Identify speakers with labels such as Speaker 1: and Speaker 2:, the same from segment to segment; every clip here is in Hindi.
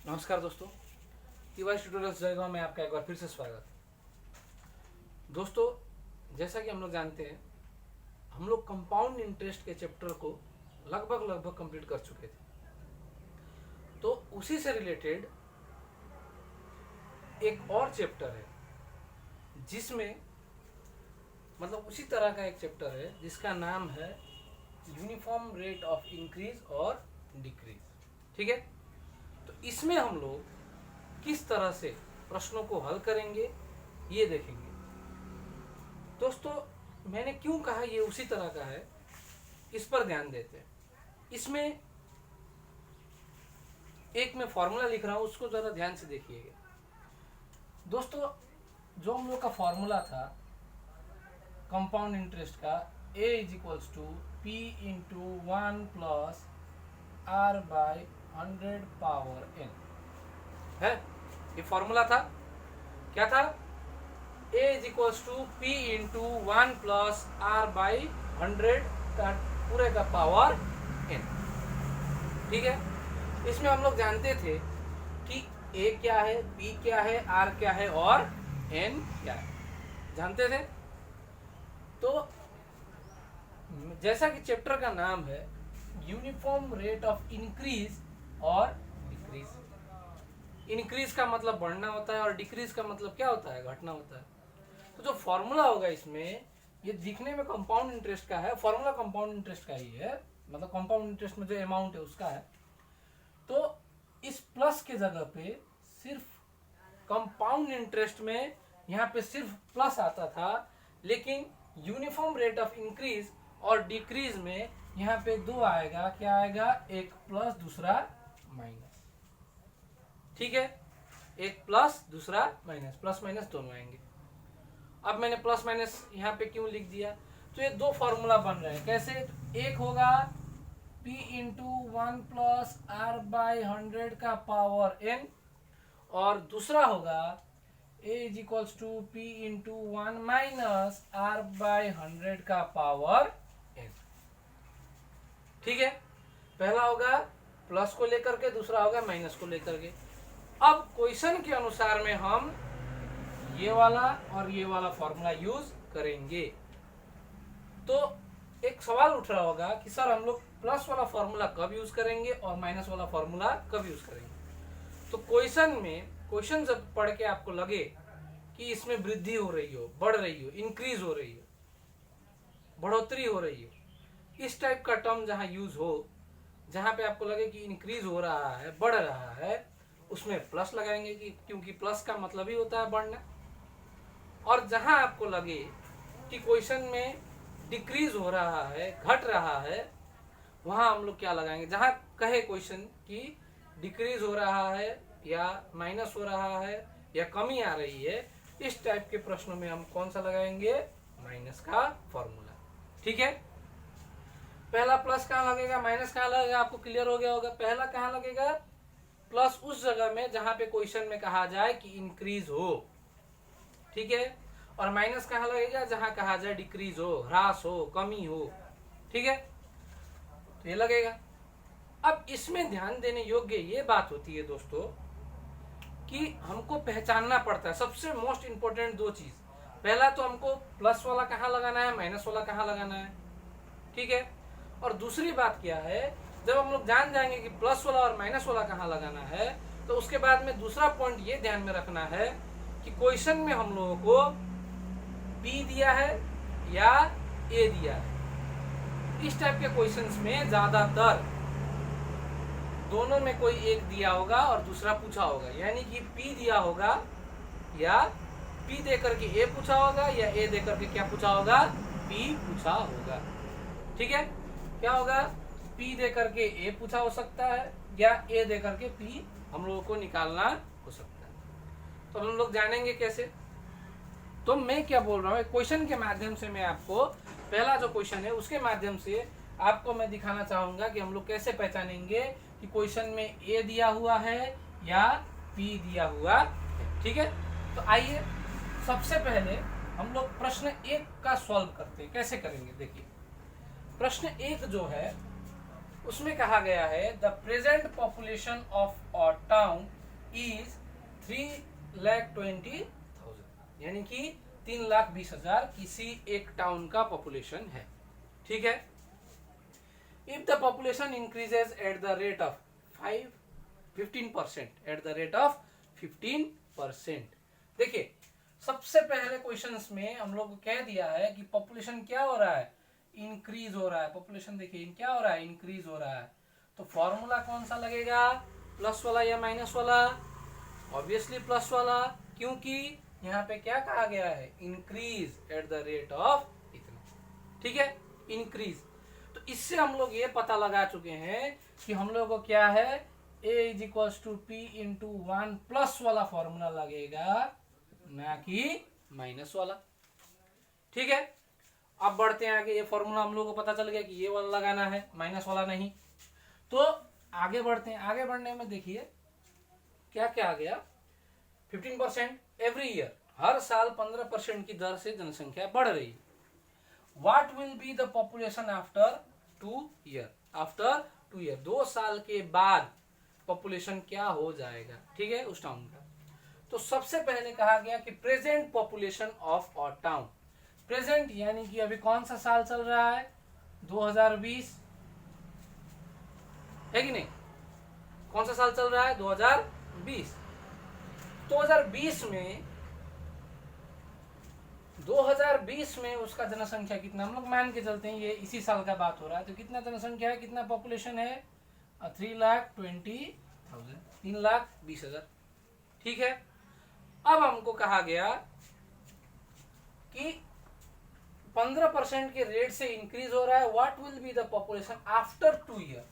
Speaker 1: नमस्कार दोस्तों, तिवारी ट्यूटोरियल्स जयगांव में आपका एक बार फिर से स्वागत। दोस्तों, जैसा कि हम लोग जानते हैं, हम लोग कंपाउंड इंटरेस्ट के चैप्टर को लगभग कंप्लीट कर चुके थे। तो उसी से रिलेटेड एक और चैप्टर है जिसमें मतलब उसी तरह का एक चैप्टर है जिसका नाम है यूनिफॉर्म रेट ऑफ इंक्रीज और डिक्रीज। ठीक है, तो इसमें हम लोग किस तरह से प्रश्नों को हल करेंगे ये देखेंगे। दोस्तों, मैंने क्यों कहा ये उसी तरह का है, इस पर ध्यान देते हैं। इसमें एक मैं फॉर्मूला लिख रहा हूं, उसको जरा ध्यान से देखिएगा। दोस्तों, जो हम लोग का फॉर्मूला था कंपाउंड इंटरेस्ट का, a is equals to P into 1 plus R by 100 power n है। ये फॉर्मूला था, क्या था? a is equals to P into 1 plus R by 100 का पूरे का पावर n। ठीक है, इसमें हम लोग जानते थे कि a क्या है, b क्या है, r क्या है और n क्या है, जानते थे। तो जैसा कि चैप्टर का नाम है यूनिफॉर्म रेट ऑफ इंक्रीज और डिक्रीज। इंक्रीज का मतलब बढ़ना होता है और डिक्रीज का मतलब क्या होता है? घटना होता है। तो जो फॉर्मूला होगा इसमें, ये दिखने में कंपाउंड इंटरेस्ट का है, फॉर्मूला कंपाउंड इंटरेस्ट का ही है, मतलब कंपाउंड इंटरेस्ट में जो अमाउंट है उसका है। तो इस प्लस के जगह पे सिर्फ कंपाउंड इंटरेस्ट में यहाँ पे सिर्फ प्लस आता था, लेकिन यूनिफॉर्म रेट ऑफ इंक्रीज और डिक्रीज में यहाँ पे दो आएगा। क्या आएगा? एक प्लस दूसरा माइनस। ठीक है, एक प्लस दूसरा माइनस, प्लस माइनस दोनों आएंगे। अब मैंने प्लस माइनस यहाँ पे क्यों लिख दिया? तो ये दो फॉर्मूला बन रहे हैं। कैसे? एक होगा p into 1 plus R by 100 का पावर n, और दूसरा होगा a is equals to p into 1 minus R by 100 का पावर n। ठीक है, पहला होगा प्लस को लेकर के, दूसरा होगा माइनस को लेकर के। अब क्वेश्चन के अनुसार में हम ये वाला और ये वाला फॉर्मूला यूज करेंगे। तो एक सवाल उठ रहा होगा कि सर हम लोग प्लस वाला फॉर्मूला कब यूज करेंगे और माइनस वाला फॉर्मूला कब यूज करेंगे? तो क्वेश्चन जब पढ़ के आपको लगे कि इसमें वृद्धि हो रही हो, बढ़ रही हो, इंक्रीज हो रही हो, बढ़ोतरी हो रही हो, इस टाइप का टर्म जहां यूज हो, जहां पे आपको लगे कि इंक्रीज हो रहा है, बढ़ रहा है, उसमें प्लस लगाएंगे, कि क्योंकि प्लस का मतलब ही होता है बढ़ना। और जहां आपको लगे कि क्वेश्चन में डिक्रीज हो रहा है, घट रहा है, वहां हम लोग क्या लगाएंगे? जहां कहे क्वेश्चन कि डिक्रीज हो रहा है या माइनस हो रहा है या कमी आ रही है, इस टाइप के प्रश्नों में हम कौन सा लगाएंगे? माइनस का फॉर्मूला। ठीक है, पहला प्लस कहाँ लगेगा, माइनस कहाँ लगेगा, आपको क्लियर हो गया होगा। पहला कहाँ लगेगा? प्लस उस जगह में जहां पे क्वेश्चन में कहा जाए कि इंक्रीज हो। ठीक है, और माइनस कहाँ लगेगा? जहां कहा जाए डिक्रीज हो, ह्रास हो, कमी हो। ठीक है, तो ये लगेगा। अब इसमें ध्यान देने योग्य ये बात होती है दोस्तों कि हमको पहचानना पड़ता है सबसे मोस्ट इंपोर्टेंट दो चीज। पहला तो हमको प्लस वाला कहाँ लगाना है, माइनस वाला कहाँ लगाना है। ठीक है, और दूसरी बात क्या है, जब हम लोग जान जाएंगे कि प्लस वाला और माइनस वाला कहाँ लगाना है, तो उसके बाद में दूसरा पॉइंट ये ध्यान में रखना है कि क्वेश्चन में हम लोगों को P दिया है या A दिया है। इस टाइप के क्वेश्चंस में ज्यादातर दोनों में कोई एक दिया होगा और दूसरा पूछा होगा, यानी कि P दिया होगा या P दे करके A पूछा होगा, या A दे करके क्या पूछा होगा? P पूछा होगा। ठीक है, क्या होगा? P दे करके A पूछा हो सकता है, या A दे करके P हम लोगों को निकालना हो सकता है। तो हम लोग जानेंगे कैसे। तो मैं क्या बोल रहा हूँ, क्वेश्चन के माध्यम से मैं आपको, पहला जो क्वेश्चन है उसके माध्यम से आपको मैं दिखाना चाहूंगा कि हम लोग कैसे पहचानेंगे कि क्वेश्चन में A दिया हुआ है या P दिया हुआ है। ठीक है, तो आइए सबसे पहले हम लोग प्रश्न 1 का सॉल्व करते हैं। कैसे करेंगे देखिए। प्रश्न 1 जो है उसमें कहा गया है the present population of a town is 3,20,000, यानी कि 3,20,000 किसी एक टाउन का पॉपुलेशन है। ठीक है। If the population increases at the rate of 15%, at the rate of 15%। देखिए सबसे पहले क्वेश्चंस में हम लोग को कह दिया है कि पॉपुलेशन क्या हो रहा है, इंक्रीज हो रहा है। पॉपुलेशन देखिए क्या हो रहा है, इंक्रीज हो रहा है। तो फॉर्मूला कौन सा लगेगा, प्लस वाला या माइनस वाला? ऑब्वियसली प्लस वाला, क्योंकि यहाँ पे क्या कहा गया है, increase at the rate of इतना। ठीक है, इंक्रीज। तो इससे हम लोग ये पता लगा चुके हैं कि हम लोग को क्या है, a is equal to P into 1 plus वाला फॉर्मूला लगेगा, ना कि माइनस वाला। ठीक है, अब बढ़ते हैं आगे। ये फॉर्मूला हम लोग को पता चल गया कि ये वाला लगाना है, माइनस वाला नहीं। तो आगे बढ़ते हैं। आगे बढ़ने में देखिए क्या क्या आ गया, 15% एवरी ईयर, हर साल 15% की दर से जनसंख्या बढ़ रही है। What will be the population after 2 year, after 2 year, 2 साल के बाद पॉपुलेशन क्या हो जाएगा। ठीक है, उस टाउन का। तो सबसे पहले कहा गया कि present population of a town. Present यानी कि अभी कौन सा साल चल रहा है, 2020 है कि नहीं? कौन सा साल चल रहा है, 2020। 2020 में उसका जनसंख्या कितना, हम लोग मान के चलते हैं ये इसी साल का बात हो रहा है, तो कितना जनसंख्या है, कितना पॉपुलेशन है, 3,20,000, 3,20,000। ठीक है। अब हमको कहा गया कि 15% के रेट से इंक्रीज हो रहा है। What will be the population after 2 year,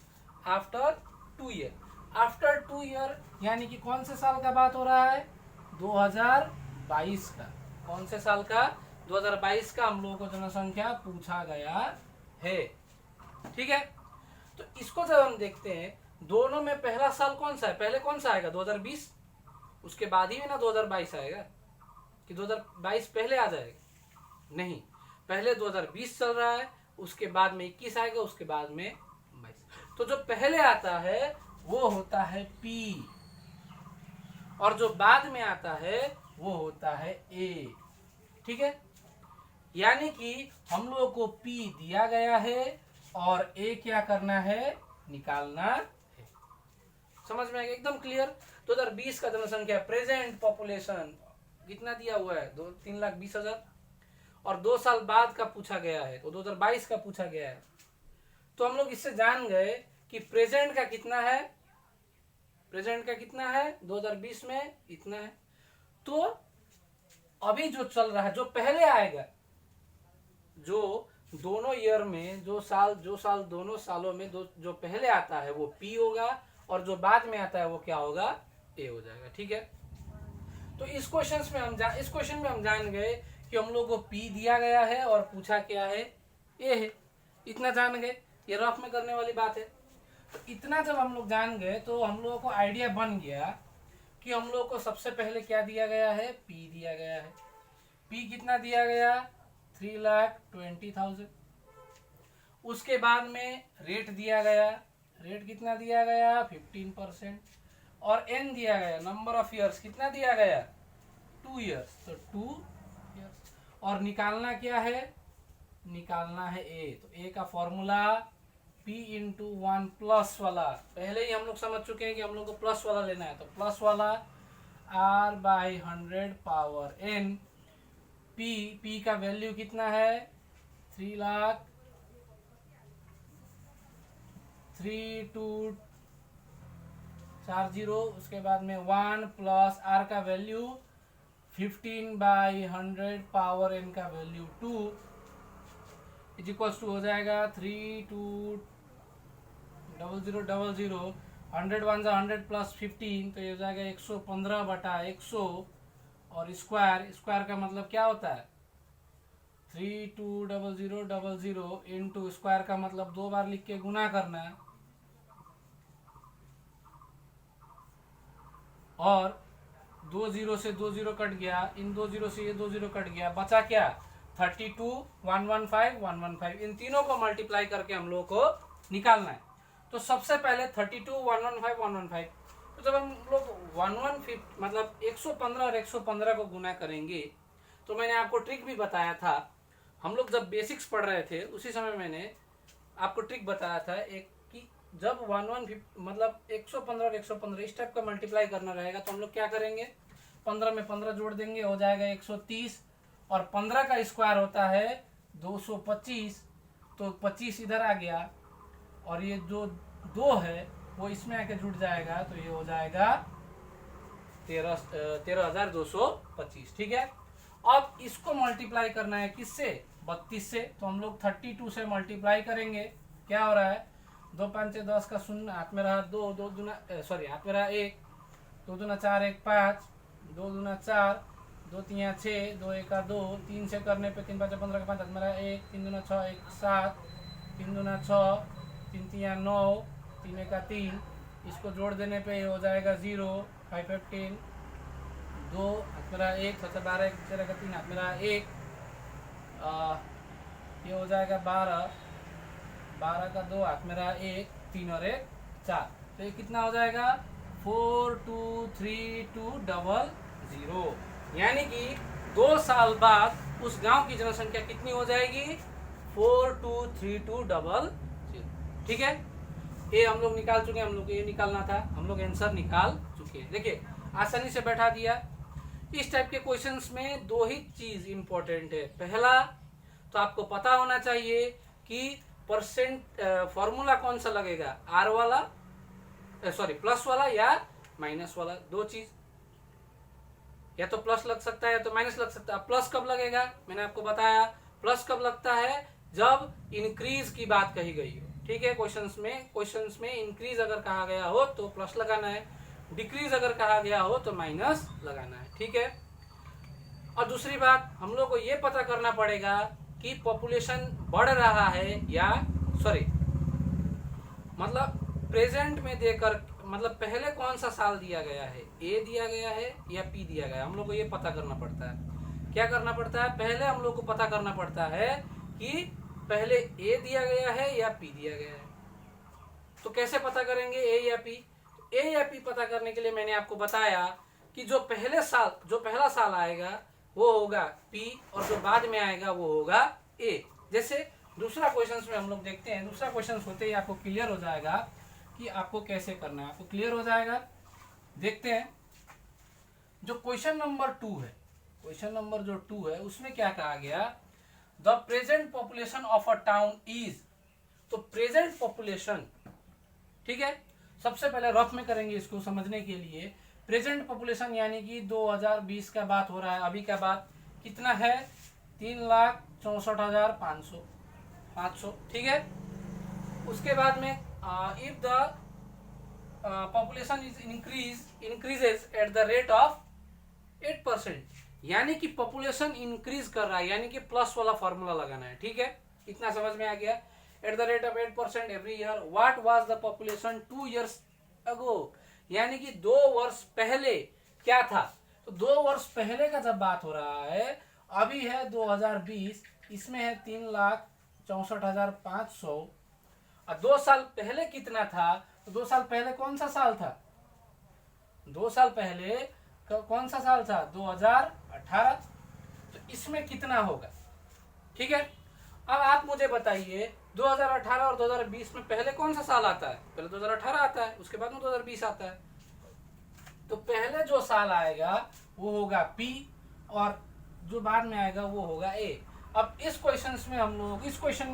Speaker 1: after 2 year, after 2 year यानी कि कौन से साल का बात हो रहा है, 2022 का। कौन से साल का, 2022 का हम लोगों को जनसंख्या पूछा गया है। ठीक है, तो इसको जब हम देखते हैं, दोनों में पहला साल कौन सा है, पहले कौन सा आएगा, 2020, उसके बाद ही ना 2022 आएगा, कि 2022 पहले आ जाएगा? नहीं, पहले 2020 चल रहा है, उसके बाद में 21 आएगा, उसके बाद में 22। तो जो पहले आता है वो होता है P, और जो बाद में आता है वो होता है A। ठीक है, यानी कि हम लोगों को P दिया गया है और A क्या करना है, निकालना है। समझ में आएगा, एकदम क्लियर। 2020 का जनसंख्या प्रेजेंट पॉपुलेशन कितना दिया हुआ है, 3,20,000, और 2 साल बाद का पूछा गया है, तो 2022 का पूछा गया है। तो हम लोग इससे जान गए कि प्रेजेंट का कितना है, प्रेजेंट का कितना है 2020 में इतना है। तो अभी जो चल रहा है, जो पहले आएगा, जो दोनों ईयर में, जो साल दोनों सालों में जो पहले आता है वो P होगा, और जो बाद में आता है वो क्या होगा, A हो जाएगा। ठीक है, तो इस क्वेश्चन में हम जान गए कि हम लोग को P दिया गया है और पूछा क्या है, A है। इतना जान गए, ये रफ में करने वाली बात है। तो इतना जब हम लोग जान गए तो हम लोगों को आइडिया बन गया कि हम लोग को सबसे पहले क्या दिया गया है, P दिया गया है। P कितना दिया गया, 3,20,000। उसके बाद में रेट दिया गया, रेट कितना दिया गया, 15%, और N दिया गया, नंबर ऑफ ईयर्स कितना दिया गया, 2 ईयर्स, तो 2 ईयर्स। और निकालना क्या है, निकालना है A। तो A का फॉर्मूला P इंटू 1 प्लस वाला, पहले ही हम लोग समझ चुके हैं कि हम लोग को प्लस वाला लेना है, तो प्लस वाला R/100 पावर N। P का वैल्यू कितना है, 3,32,40। उसके बाद में 1 प्लस R का वैल्यू 15/100 पावर N का वैल्यू 2 इज इक्वल्स टू हो जाएगा 32,00,00, 100 1 100 प्लस 15, तो ये हो जाएगा 115/100, और स्क्वायर का मतलब क्या होता है, 32,00,00 इंटू स्क्वायर का मतलब 2 बार लिख के गुना करना है, और 2 0 से 2 0 कट गया, इन 2 0 से ये 2 0 कट गया, बचा क्या, 32, 115, 115। इन तीनों को मल्टीप्लाई करके हम लोग को निकालना है। तो सबसे पहले 32 115 115, तो जब हम लोग 115 मतलब 115 और 115 को गुना करेंगे, तो मैंने आपको ट्रिक भी बताया था। हम लोग जब बेसिक्स पढ़ रहे थे उसी समय मैंने आपको ट्रिक बताया था एक, कि जब 115 मतलब 115 और 115 इस टाइप का मल्टीप्लाई करना रहेगा तो हम लोग क्या करेंगे, 15 में 15 जोड़ देंगे, हो जाएगा 130, और 15 का स्क्वायर होता है 225, तो 25 इधर आ गया, और ये जो 2 है वो इसमें आके जुड़ जाएगा, तो ये हो जाएगा 13,225। ठीक है, अब इसको मल्टीप्लाई करना है किससे, 32 से, तो हम लोग 32 से मल्टीप्लाई करेंगे। क्या हो रहा है, 2 5 10 का शून्य, हाथ में रहा 2, 2 दूना सॉरी हाथ में रहा 1, 2 दूना 4 1 5, 2 दूना 4, 2 3 6, 2 1 2, 3 से करने पे 3 5 15 का 5, हाथ में रहा 1, 3 दूना 6 1 7, 3 दूना 6, 3 3 9, 3 1 3, इसको जोड़ देने पे हो जाएगा 0, 5 15, 2 हाथ में रहा 1, 7 12 1 13 का 3, हाथ में रहा 1, ये हो जाएगा 12, 12 का 2, हाथ में रहा 1, 3 और 1 4, तो ये कितना हो जाएगा 423200, यानी कि 2 साल बाद उस गांव की जनसंख्या कितनी हो जाएगी, 423200। ठीक है, ये हम लोग निकाल चुके हैं, हम लोग ये निकालना था, हम लोग आंसर निकाल चुके हैं। देखिए आसानी से बैठा दिया। इस टाइप के क्वेश्चंस में 2 ही चीज इंपॉर्टेंट है। पहला तो आपको पता होना चाहिए कि परसेंट फॉर्मूला कौन सा लगेगा, आर वाला सॉरी प्लस वाला या माइनस वाला, 2 चीज, या तो प्लस लग सकता है या तो माइनस लग सकता है। प्लस कब लगेगा, मैंने आपको बताया प्लस कब लगता है, जब इंक्रीज की बात कही गई हो। ठीक है, क्वेश्चंस में इंक्रीज अगर कहा गया हो तो प्लस लगाना है, डिक्रीज अगर कहा गया हो तो माइनस लगाना है। ठीक है, और दूसरी बात हम लोग को ये पता करना पड़ेगा कि पॉपुलेशन बढ़ रहा है या सॉरी मतलब प्रेजेंट में देकर, मतलब पहले कौन सा साल दिया गया है, ए दिया गया है या पी दिया गया है, हम लोग को ये पता करना पड़ता है। क्या करना पड़ता है, पहले हम लोग को पता करना पड़ता है कि पहले ए दिया गया है या पी दिया गया है। तो कैसे पता करेंगे ए या पी, ए या पी पता करने के लिए मैंने आपको बताया कि जो पहला साल आएगा वो होगा पी, और जो बाद में आएगा वो होगा ए। जैसे दूसरा क्वेश्चन में हम लोग देखते हैं, दूसरा क्वेश्चन होते ही आपको क्लियर हो जाएगा कि आपको कैसे करना है, आपको क्लियर हो जाएगा। देखते हैं जो क्वेश्चन नंबर 2 है, क्वेश्चन नंबर जो 2 है उसमें क्या कहा गया, the present population of a town is, तो प्रेजेंट पॉपुलेशन, ठीक है, सबसे पहले रफ में करेंगे इसको समझने के लिए। प्रेजेंट पॉपुलेशन यानी कि 2020 का बात हो रहा है, अभी का बात कितना है, 3,64,500। ठीक है, उसके बाद में if the population is increases at the rate of 8%, यानी कि पॉपुलेशन इंक्रीज कर रहा है, यानी कि प्लस वाला फॉर्मूला लगाना है। ठीक है, इतना समझ में आ गया। At the rate of 8% every year, what was the population 2 years अगो, यानी कि 2 वर्ष पहले क्या था। तो 2 वर्ष पहले का जब बात हो रहा है, अभी है 2020, इसमें है 3,64,500, और 2 साल पहले कितना था, तो 2 साल पहले कौन सा साल था, 2 साल पहले कौन सा साल था, 2018, तो इसमें कितना होगा। ठीक है, अब आप मुझे बताइए 2018 और 2020 में पहले कौन सा साल आता है, पहले 2018 आता है, उसके बाद में 2020 आता है। तो पहले जो साल आएगा वो होगा पी, और जो बाद में आएगा वो होगा ए। अब इस क्वेश्चन में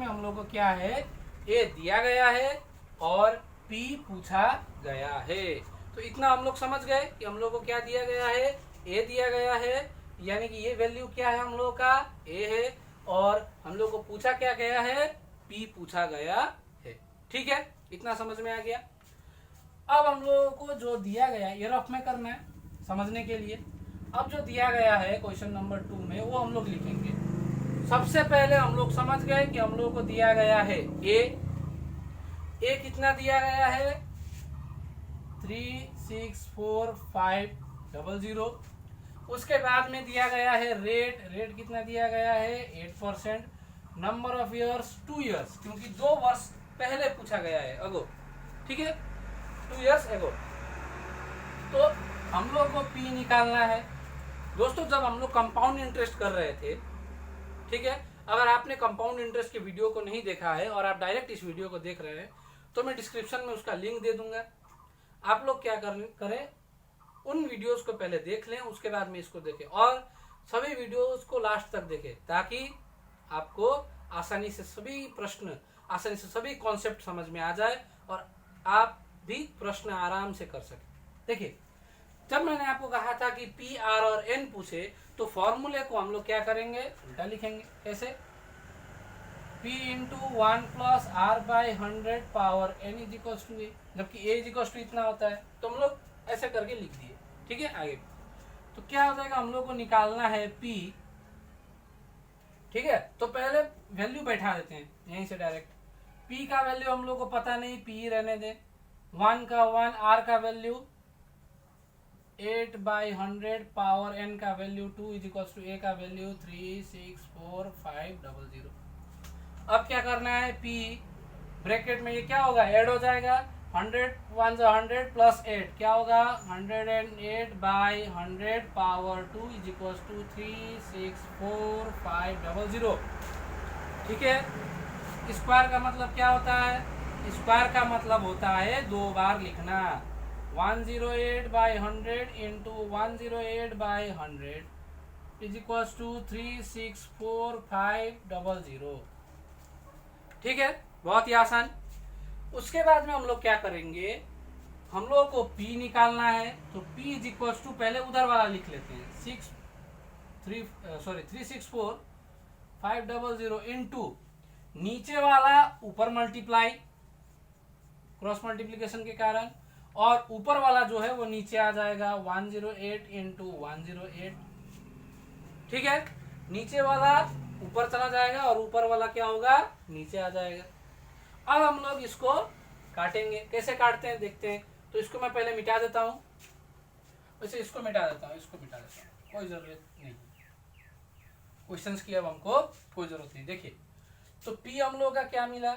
Speaker 1: हम लोग को क्या है, ए दिया गया है और पी पूछा गया है। तो इतना हम लोग समझ गए कि हम लोग को क्या दिया गया है, ए दिया गया है, यानी कि ये वैल्यू क्या है हम लोग का, ए है, और हम लोग को पूछा क्या गया है, पी पूछा गया है। ठीक है, इतना समझ में आ गया। अब हम लोगों को जो दिया गया है ये रफ में करना है समझने के लिए। अब जो दिया गया है क्वेश्चन नंबर 2 में वो हम लोग लिखेंगे। सबसे पहले हम लोग समझ गए कि हम लोग को दिया गया है ए कितना दिया गया है, 3,64,500। उसके बाद में दिया गया है रेट कितना दिया गया है, 8%। नंबर ऑफ ईयर्स 2 years, क्योंकि 2 वर्ष पहले पूछा गया है अगो, ठीक है, 2 years ago। तो हम लोग को पी निकालना है दोस्तों। जब हम लोग कंपाउंड इंटरेस्ट कर रहे थे, ठीक है, अगर आपने कंपाउंड इंटरेस्ट के वीडियो को नहीं देखा है और आप डायरेक्ट इस वीडियो को देख रहे हैं तो मैं डिस्क्रिप्शन में उसका लिंक दे दूंगा। आप लोग क्या करें, उन वीडियोस को पहले देख लें, उसके बाद में इसको देखें और सभी वीडियोस को लास्ट तक देखें, ताकि आपको आसानी से सभी प्रश्न, आसानी से सभी कॉन्सेप्ट समझ में आ जाए और आप भी प्रश्न आराम से कर सकें। देखिए, जब मैंने आपको कहा था कि पी, आर और एन पूछे तो फॉर्मूले को हम लोग क्या करेंगे, उल्टा लिखेंगे। कैसे? P into 1 plus R by 100 power n is equals to A, जबकि a इज इक्वल्स टू इतना होता है, तो हम लोग ऐसे करके लिख दिए। ठीक है, आगे तो क्या हो जाएगा, हम लोग को निकालना है P। ठीक है, तो पहले वैल्यू बैठा देते हैं यहीं से डायरेक्ट। P का वैल्यू हम लोग को पता नहीं, P रहने दे। 1 का 1, R का वैल्यू 8/100 पावर n का value 2 is equals to a का वैल्यू 364,500। अब क्या करना है, P ब्रैकेट में ये क्या होगा, ऐड हो जाएगा। 100 1 100 प्लस 8 क्या होगा, 108/100 पावर 2 इज इक्वल्स टू 364,500। ठीक है, स्क्वायर का मतलब क्या होता है, स्क्वायर का मतलब होता है 2 बार लिखना। 108/100 इंटू 108/100 इज इक्वल्स टू 364,500। ठीक है, बहुत ही आसान। उसके बाद में हम लोग क्या करेंगे, हम लोग को P निकालना है, तो P इज इक्वल्स टू, पहले उधर वाला लिख लेते हैं, 364,500 इंटू नीचे वाला ऊपर मल्टीप्लाई क्रॉस मल्टीप्लीकेशन के कारण, और ऊपर वाला जो है वो नीचे आ जाएगा 108 इंटू 108। ठीक है, नीचे वाला ऊपर चला जाएगा और ऊपर वाला क्या होगा, नीचे आ जाएगा। अब हम लोग इसको काटेंगे, कैसे काटते हैं देखते हैं। तो इसको मैं पहले मिटा देता हूँ, वैसे इसको मिटा देता हूँ, इसको मिटा देता हूँ, कोई जरूरत नहीं, क्वेश्चंस की अब हमको कोई जरूरत नहीं। देखिए, तो P हम लोग का क्या मिला,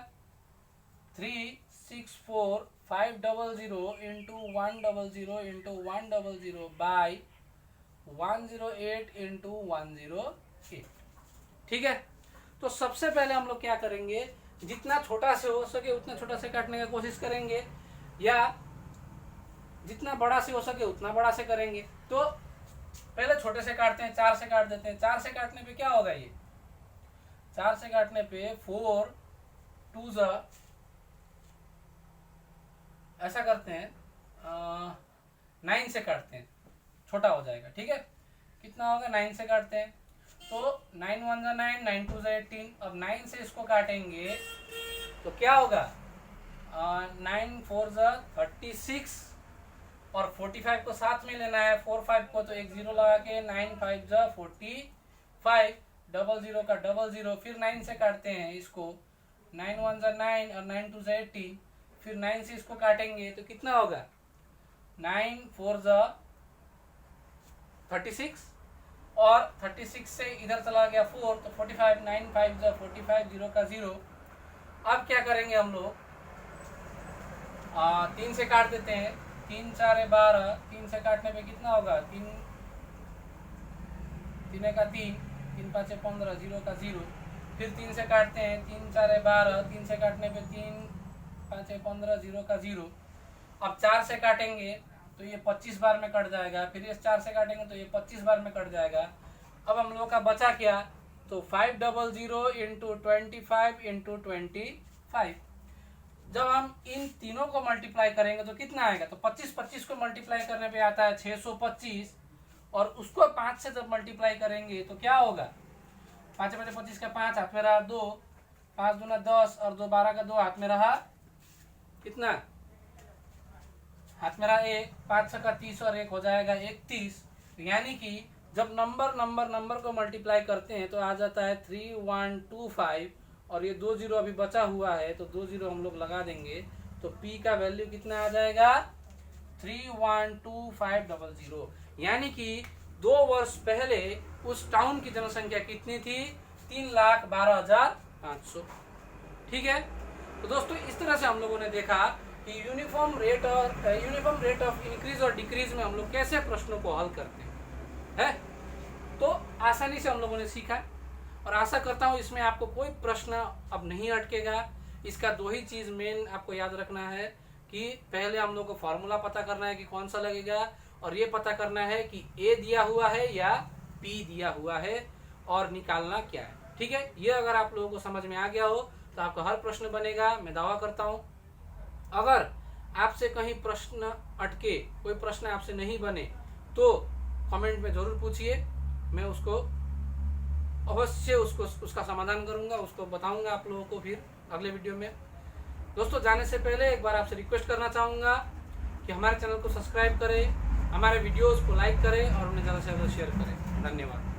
Speaker 1: 364,500 इंटू 100 इंटू 100 बाई 108 इंटू 108। ठीक है, तो सबसे पहले हम लोग क्या करेंगे, जितना छोटा से हो सके उतना छोटा से काटने का कोशिश करेंगे, या जितना बड़ा से हो सके उतना बड़ा से करेंगे। तो पहले छोटे से काटते हैं, 4 से काट देते हैं। 4 से काटने पे क्या होगा, ये 4 से काटने पे 4 2 ऐसा करते हैं, 9 से काटते हैं, छोटा हो जाएगा। ठीक है, कितना होगा, 9 से काटते हैं, तो 9 1 9, 9 2 18। अब 9 से इसको काटेंगे तो क्या होगा, 9 4 36 और 45 को साथ में लेना है, 4 5 को तो एक 0 लगा के 9 5 45, 00 का 00। फिर 9 से काटते हैं इसको, 9 1 9 और 9 2 18। फिर 9 से इसको काटेंगे तो कितना होगा, 9 4 36 और 36 से इधर चला गया 4, तो 45, 9 5 45, 0 का 0। अब क्या करेंगे हम लोग, 3 से काट देते हैं, 3 4 12। 3 से काटने पे कितना होगा, 3 का 3, 3 5 15, 0 का 0। फिर 3 से काटते हैं, 3 4 12। 3 से काटने पे 3 5 15, 0 का 0। अब 4 से काटेंगे तो ये 25 बार में कट जाएगा, फिर ये 4 से काटेंगे तो ये 25 बार में कट जाएगा। अब हम लोग का बचा क्या, तो 500 इंटू 25 इंटू 25। जब हम इन तीनों को मल्टीप्लाई करेंगे तो कितना आएगा, तो 25 को मल्टीप्लाई करने पे आता है 625, और उसको 5 से जब मल्टीप्लाई करेंगे तो क्या होगा, 5 5 25 का 5 हाथ में रहा 2, 5 दूना 10 और 2 12 का 2 हाथ में रहा कितना, हाथ में रहा 1, 5 का 30 और 1 हो जाएगा 31। यानी कि जब नंबर को मल्टीप्लाई करते हैं तो आ जाता है 3125, और ये 2 0 अभी बचा हुआ है तो 2 0 हम लोग लगा देंगे, तो P का वैल्यू कितना आ जाएगा, 312500। यानी कि 2 वर्ष पहले उस टाउन की जनसंख्या कितनी थी, 3,12,500। ठीक है, तो दोस्तों इस तरह से हम लोगों ने देखा कि यूनिफॉर्म रेट ऑफ इंक्रीज और डिक्रीज में हम लोग कैसे प्रश्नों को हल करते हैं, तो आसानी से हम लोगों ने सीखा है और आशा करता हूँ इसमें आपको कोई प्रश्न अब नहीं अटकेगा। इसका दो ही चीज़ मेन आपको याद रखना है कि पहले हम लोग को फॉर्मूला पता करना है कि कौन सा लगेगा, और ये पता करना है कि ए दिया हुआ है या पी दिया हुआ है और निकालना क्या है। ठीक है, ये अगर आप लोगों को समझ में आ गया हो तो आपका हर प्रश्न बनेगा, मैं दावा करता हूँ। अगर आपसे कहीं प्रश्न अटके, कोई प्रश्न आपसे नहीं बने, तो कमेंट में ज़रूर पूछिए, मैं उसको अवश्य उसका समाधान करूंगा, उसको बताऊंगा आप लोगों को फिर अगले वीडियो में। दोस्तों, जाने से पहले एक बार आपसे रिक्वेस्ट करना चाहूँगा कि हमारे चैनल को सब्सक्राइब करें, हमारे वीडियोस को लाइक करें और उन्हें ज़्यादा से ज़्यादा शेयर करें। धन्यवाद।